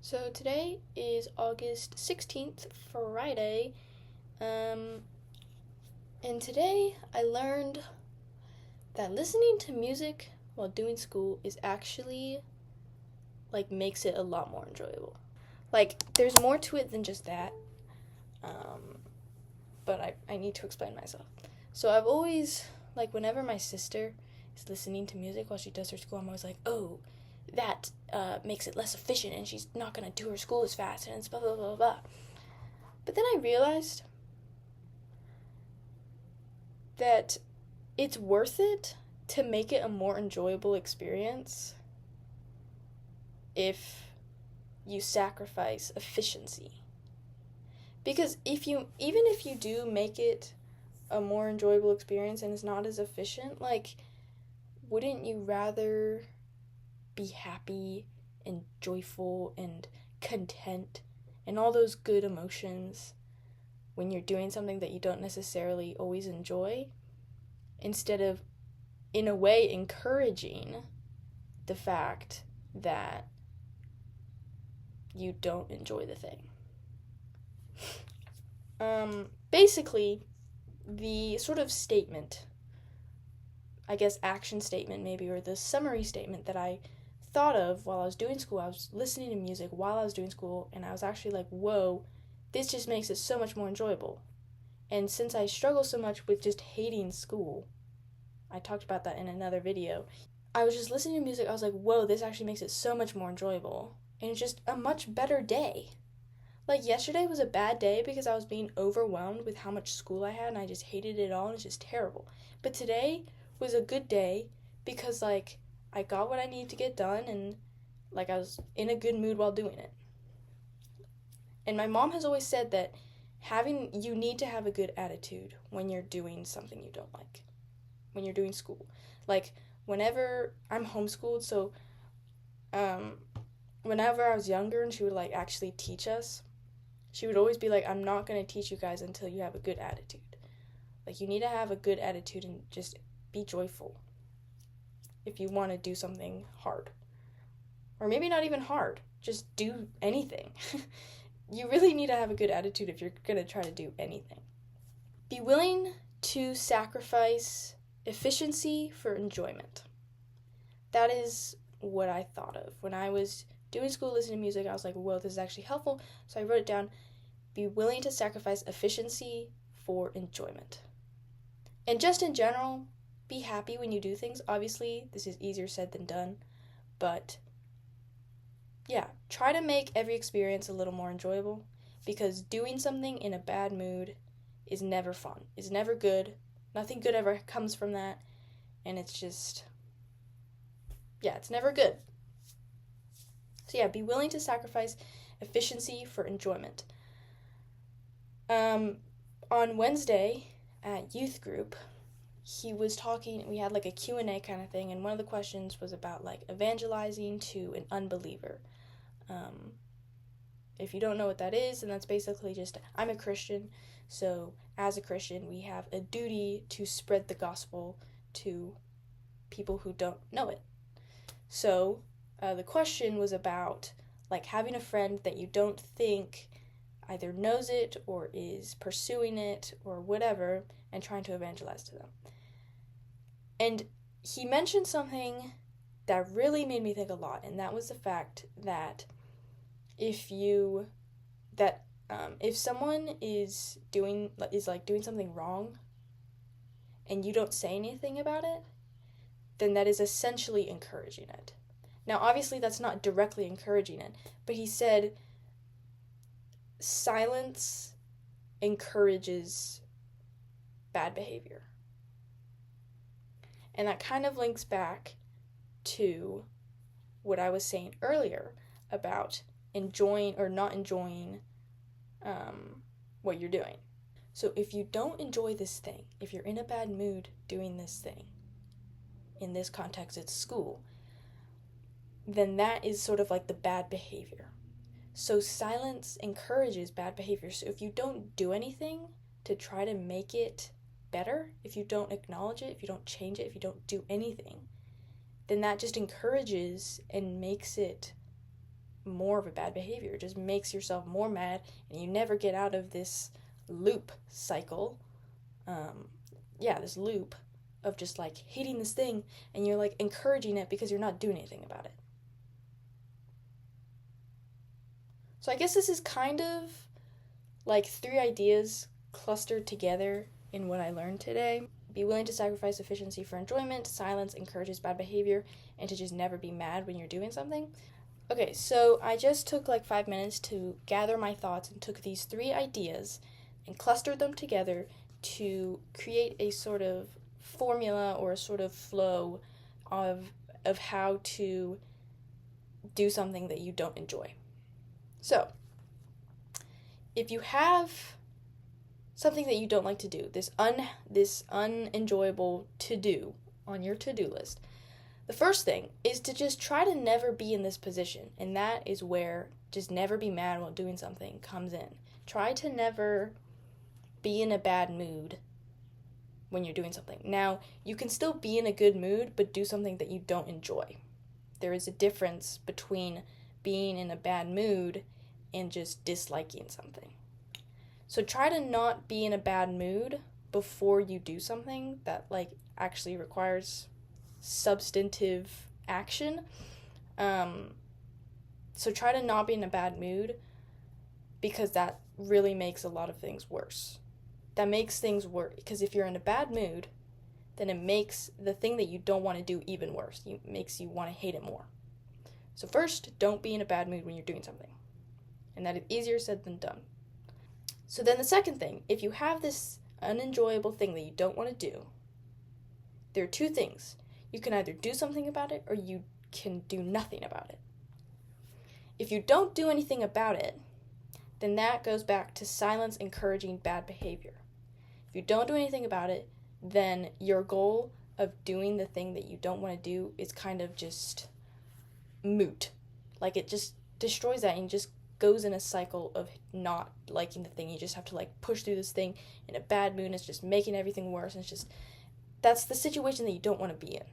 So today is August 16th, Friday, and today I learned that listening to music while doing school is actually, makes it a lot more enjoyable. There's more to it than just that, but I need to explain myself. So I've always, whenever my sister is listening to music while she does her school, I'm always like, oh, that makes it less efficient and she's not going to do her school as fast and it's blah, blah, blah, blah. But then I realized that it's worth it to make it a more enjoyable experience if you sacrifice efficiency. Because even if you do make it a more enjoyable experience and it's not as efficient, wouldn't you rather be happy and joyful and content and all those good emotions when you're doing something that you don't necessarily always enjoy, instead of, in a way, encouraging the fact that you don't enjoy the thing? Basically, the sort of statement, I guess action statement maybe, or the summary statement that I thought of while I was doing school, I was listening to music while I was doing school, and I was actually like, whoa, this just makes it so much more enjoyable. And since I struggle so much with just hating school, I talked about that in another video, I was just listening to music, I was like, whoa, this actually makes it so much more enjoyable. And it's just a much better day. Yesterday was a bad day because I was being overwhelmed with how much school I had and I just hated it all and it's just terrible. But today was a good day because, I got what I needed to get done and, I was in a good mood while doing it. And my mom has always said that you need to have a good attitude when you're doing something you don't like, when you're doing school. Whenever I'm homeschooled, so whenever I was younger and she would, actually teach us, she would always be like, I'm not going to teach you guys until you have a good attitude. You need to have a good attitude and just be joyful if you want to do something hard. Or maybe not even hard, just do anything. You really need to have a good attitude if you're going to try to do anything. Be willing to sacrifice efficiency for enjoyment. That is what I thought of. When I was doing school, listening to music, I was like, whoa, this is actually helpful. So I wrote it down. Be willing to sacrifice efficiency for enjoyment. And just in general, be happy when you do things. Obviously, this is easier said than done. But yeah, try to make every experience a little more enjoyable, because doing something in a bad mood is never fun. It's never good. Nothing good ever comes from that. And it's just, it's never good. So yeah, be willing to sacrifice efficiency for enjoyment. On Wednesday at youth group, he was talking, we had a Q&A kind of thing, and one of the questions was about evangelizing to an unbeliever. If you don't know what that is, then that's basically just, I'm a Christian, so as a Christian, we have a duty to spread the gospel to people who don't know it. So the question was about having a friend that you don't think either knows it or is pursuing it or whatever, and trying to evangelize to them. And he mentioned something that really made me think a lot, and that was the fact that if someone is doing something wrong and you don't say anything about it, then that is essentially encouraging it. Now, obviously, that's not directly encouraging it, but he said silence encourages bad behavior. And that kind of links back to what I was saying earlier about enjoying or not enjoying what you're doing. So if you don't enjoy this thing, if you're in a bad mood doing this thing, in this context it's school, then that is sort of the bad behavior. So silence encourages bad behavior. So if you don't do anything to try to make it better, if you don't acknowledge it, if you don't change it, if you don't do anything, then that just encourages and makes it more of a bad behavior. It just makes yourself more mad, and you never get out of this loop cycle. This loop of just like hating this thing, and you're like encouraging it because you're not doing anything about it. So I guess this is kind of like 3 ideas clustered together in what I learned today. Be willing to sacrifice efficiency for enjoyment, silence encourages bad behavior, and to just never be mad when you're doing something. Okay, so I just took like 5 minutes to gather my thoughts and took these 3 ideas and clustered them together to create a sort of formula or a sort of flow of how to do something that you don't enjoy. So, if you have something that you don't like to do, this unenjoyable to-do on your to-do list, the first thing is to just try to never be in this position, and that is where just never be mad while doing something comes in. Try to never be in a bad mood when you're doing something. Now, you can still be in a good mood, but do something that you don't enjoy. There is a difference between being in a bad mood and just disliking something. So try to not be in a bad mood before you do something that like actually requires substantive action. So try to not be in a bad mood, because that really makes a lot of things worse. That makes things worse, because if you're in a bad mood, then it makes the thing that you don't want to do even worse. It makes you want to hate it more. So first, don't be in a bad mood when you're doing something. And that is easier said than done. So then the second thing, if you have this unenjoyable thing that you don't want to do, there are 2 things. You can either do something about it or you can do nothing about it. If you don't do anything about it, then that goes back to silence encouraging bad behavior. If you don't do anything about it, then your goal of doing the thing that you don't want to do is kind of just moot. Like it just destroys that and just goes in a cycle of not liking the thing. You just have to like push through this thing in a bad mood, and it's just making everything worse, and it's just, that's the situation that you don't want to be in.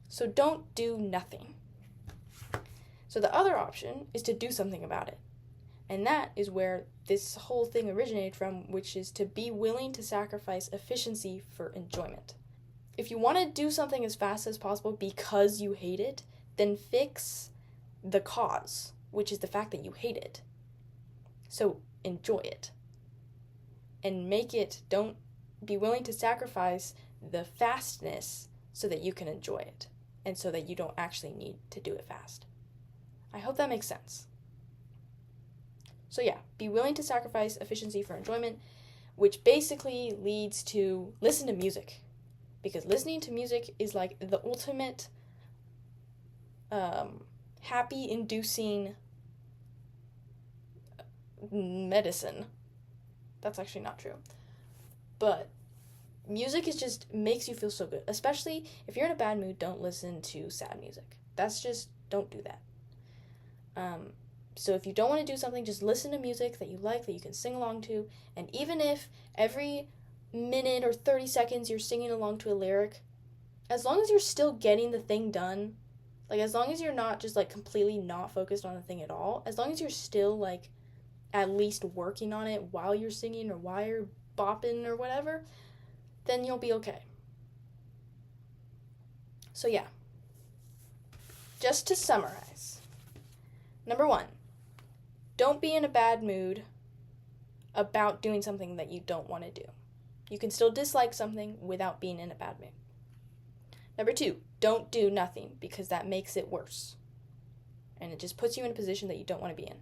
So don't do nothing. So the other option is to do something about it. And that is where this whole thing originated from, which is to be willing to sacrifice efficiency for enjoyment. If you want to do something as fast as possible because you hate it, then fix the cause, which is the fact that you hate it. So enjoy it. And don't be willing to sacrifice the fastness so that you can enjoy it, and so that you don't actually need to do it fast. I hope that makes sense. So yeah, be willing to sacrifice efficiency for enjoyment, which basically leads to listen to music. Because listening to music is like the ultimate happy-inducing medicine. That's actually not true. But music is just makes you feel so good. Especially if you're in a bad mood, don't listen to sad music. Don't do that. So if you don't want to do something, just listen to music that you like, that you can sing along to. And even if every minute or 30 seconds you're singing along to a lyric, as long as you're still getting the thing done, like as long as you're not just like completely not focused on the thing at all, as long as you're still like at least working on it while you're singing or while you're bopping or whatever, then you'll be okay. So yeah, just to summarize. Number 1, don't be in a bad mood about doing something that you don't want to do. You can still dislike something without being in a bad mood. Number 2, don't do nothing, because that makes it worse. And it just puts you in a position that you don't want to be in.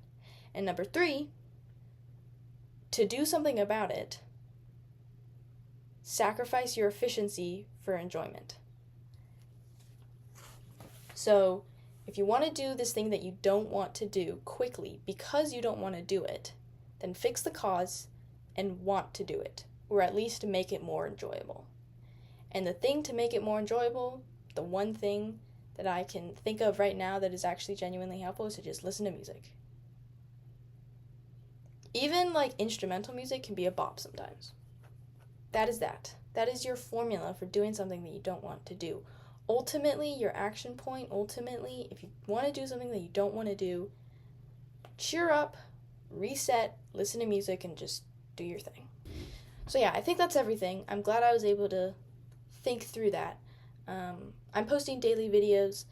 And number 3, to do something about it, sacrifice your efficiency for enjoyment. So, if you want to do this thing that you don't want to do quickly because you don't want to do it, then fix the cause and want to do it, or at least make it more enjoyable. And the thing to make it more enjoyable, the one thing that I can think of right now that is actually genuinely helpful, is to just listen to music. Even like instrumental music can be a bop sometimes. That is that. That is your formula for doing something that you don't want to do. Ultimately, your action point, if you want to do something that you don't want to do, cheer up, reset, listen to music, and just do your thing. So yeah, I think that's everything. I'm glad I was able to think through that. I'm posting daily videos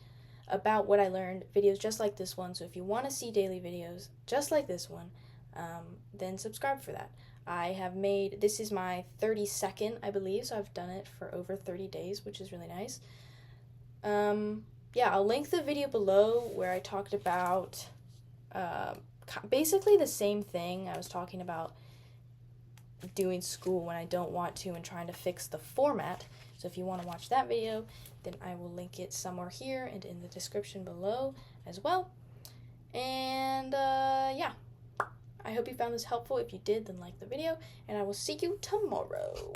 about what I learned, videos just like this one. So if you want to see daily videos just like this one, then subscribe for that. This is my 32nd, I believe, so I've done it for over 30 days, which is really nice. Yeah, I'll link the video below where I talked about basically the same thing. I was talking about doing school when I don't want to and trying to fix the format. So if you want to watch that video, then I will link it somewhere here and in the description below as well. And yeah, I hope you found this helpful. If you did, then like the video, and I will see you tomorrow.